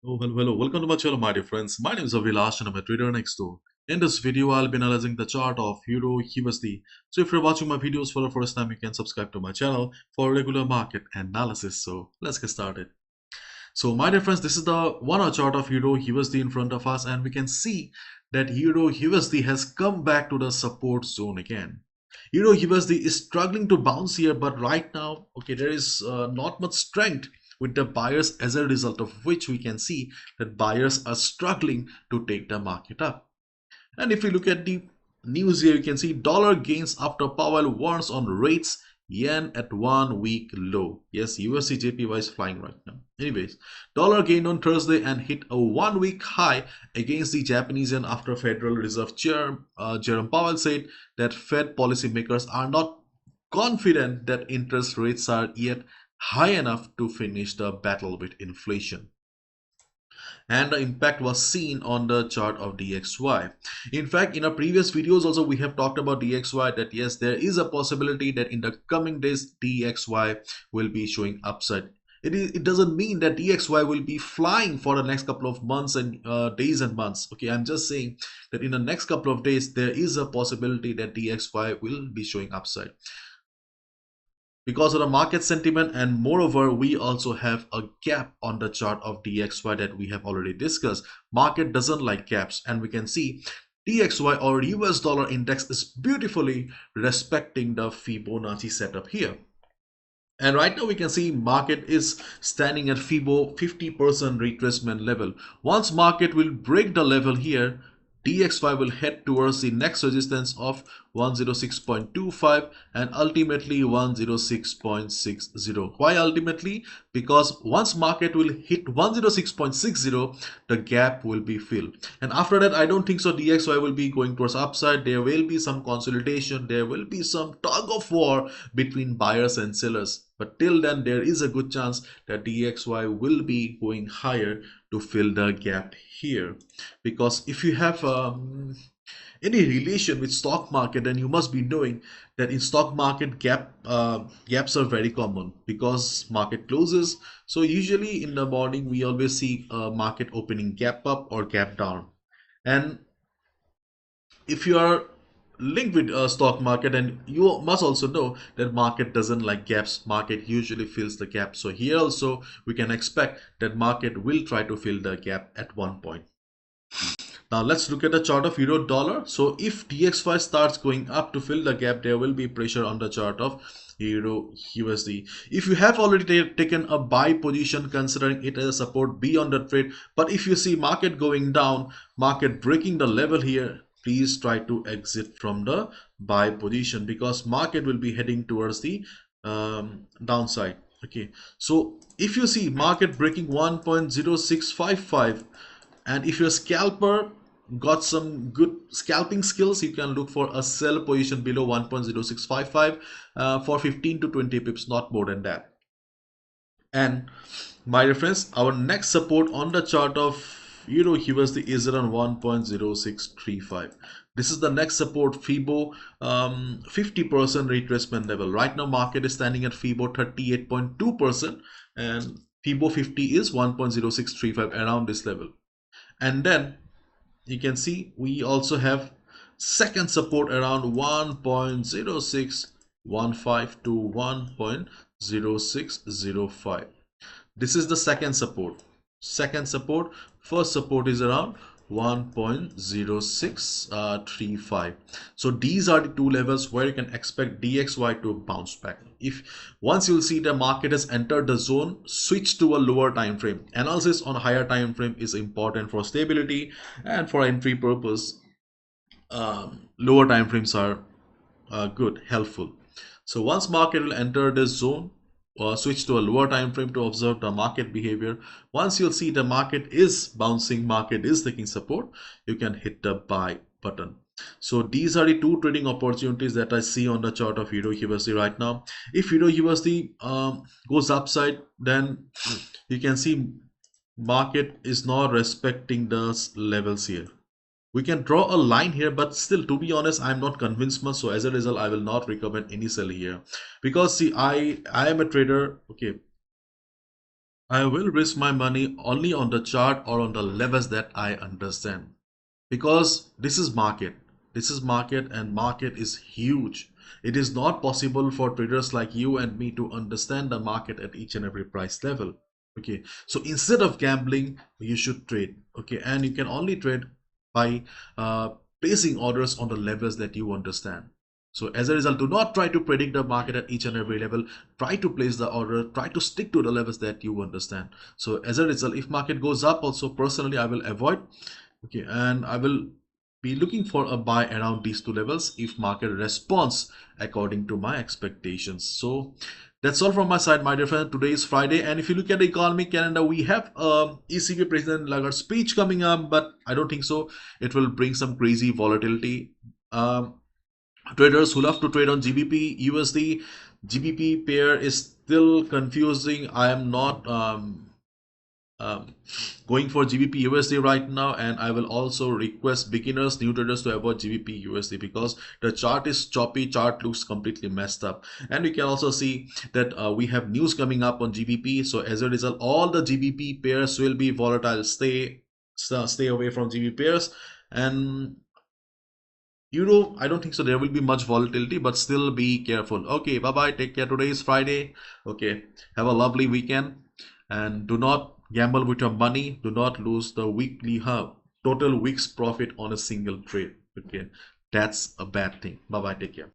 Oh, hello, hello. Welcome to my channel, my dear friends. My name is Avilash and I'm a trader next door. In this video, I'll be analyzing the chart of Euro USD. So if you're watching my videos for the first time, you can subscribe to my channel for regular market analysis. So let's get started. So my dear friends, this is the 1 hour chart of Euro USD in front of us, and we can see that Euro USD has come back to the support zone again. Euro USD is struggling to bounce here, but right now, okay, there is not much strength with the buyers, as a result of which we can see that buyers are struggling to take the market up. And if you look at the news here, you can see dollar gains after Powell warns on rates, yen at 1 week low. Yes, USD JPY is flying right now. Anyways, dollar gained on Thursday and hit a 1 week high against the Japanese yen after Federal Reserve Chair Jerome Powell said that Fed policymakers are not confident that interest rates are yet high enough to finish the battle with inflation, and the impact was seen on the chart of DXY. In fact, in our previous videos also we have talked about DXY, that yes, there is a possibility that in the coming days DXY will be showing upside. It doesn't mean that DXY will be flying for the next couple of months and days and months. Okay, I'm just saying that in the next couple of days there is a possibility that DXY will be showing upside because of the market sentiment, and moreover we also have a gap on the chart of DXY that we have already discussed. Market doesn't like gaps, and we can see DXY or US dollar index is beautifully respecting the Fibonacci setup here. And right now we can see market is standing at Fibo 50% retracement level. Once market will break the level here, DXY will head towards the next resistance of 106.25 and ultimately 106.60. Why ultimately? Because once market will hit 106.60, the gap will be filled. And after that, I don't think so DXY will be going towards upside. There will be some consolidation. There will be some tug of war between buyers and sellers. But till then, there is a good chance that DXY will be going higher to fill the gap here. Because if you have any relation with stock market, then you must be knowing that in stock market gaps are very common because market closes. So usually in the morning we always see a market opening gap up or gap down. And if you are linked with a stock market, and you must also know that market doesn't like gaps, market usually fills the gap. So here also we can expect that market will try to fill the gap at one point. Now let's look at the chart of euro dollar. So if DXY starts going up to fill the gap, there will be pressure on the chart of euro USD. If you have already taken a buy position, considering it as a support, be on the trade. But if you see market going down, market breaking the level here, please try to exit from the buy position because market will be heading towards the downside. Okay, so if you see market breaking 1.0655, and if your scalper got some good scalping skills, you can look for a sell position below 1.0655 for 15 to 20 pips, not more than that. And my reference, our next support on the chart of euro USD is around 1.0635. This is the next support, Fibo 50% retracement level. Right now market is standing at Fibo 38.2%, and Fibo 50 is 1.0635, around this level. And then you can see we also have second support around 1.0615 to 1.0605. This is the second support. First support is around 1.0635. So these are the two levels where you can expect DXY to bounce back. If once you'll see the market has entered the zone, switch to a lower time frame. Analysis on a higher time frame is important for stability and for entry purpose. Lower time frames are good, helpful. So once market will enter this zone, switch to a lower time frame to observe the market behavior. Once you'll see the market is bouncing, market is taking support, you can hit the buy button. So these are the two trading opportunities that I see on the chart of euro USD right now. If euro USD goes upside, then you can see market is not respecting the levels here. We can draw a line here, but still, to be honest, I'm not convinced much. So as a result, I will not recommend any sell here because see, I am a trader. Okay, I will risk my money only on the chart or on the levels that I understand. Because this is market and market is huge. It is not possible for traders like you and me to understand the market at each and every price level. Okay, so instead of gambling you should trade. Okay, and you can only trade by placing orders on the levels that you understand. So as a result, do not try to predict the market at each and every level. Try to place the order, try to stick to the levels that you understand. So as a result, if market goes up also, personally I will avoid. Okay, and I will be looking for a buy around these two levels if market responds according to my expectations. So that's all from my side, my dear friend. Today is Friday, and if you look at the economic calendar, we have ECB President Lagarde speech coming up, but I don't think so. It will bring some crazy volatility. Traders who love to trade on GBP, USD, GBP pair is still confusing. I am not um, going for GBP USD right now, and I will also request beginners, new traders to avoid GBP USD because the chart is choppy, chart looks completely messed up. And we can also see that we have news coming up on GBP, so as a result all the GBP pairs will be volatile. Stay away from GBP pairs. And Euro, I don't think so there will be much volatility, but still be careful. Okay, bye bye, take care. Today is Friday. Okay, have a lovely weekend, and do not gamble with your money. Do not lose the weekly total week's profit on a single trade. Okay, that's a bad thing. Bye bye, take care.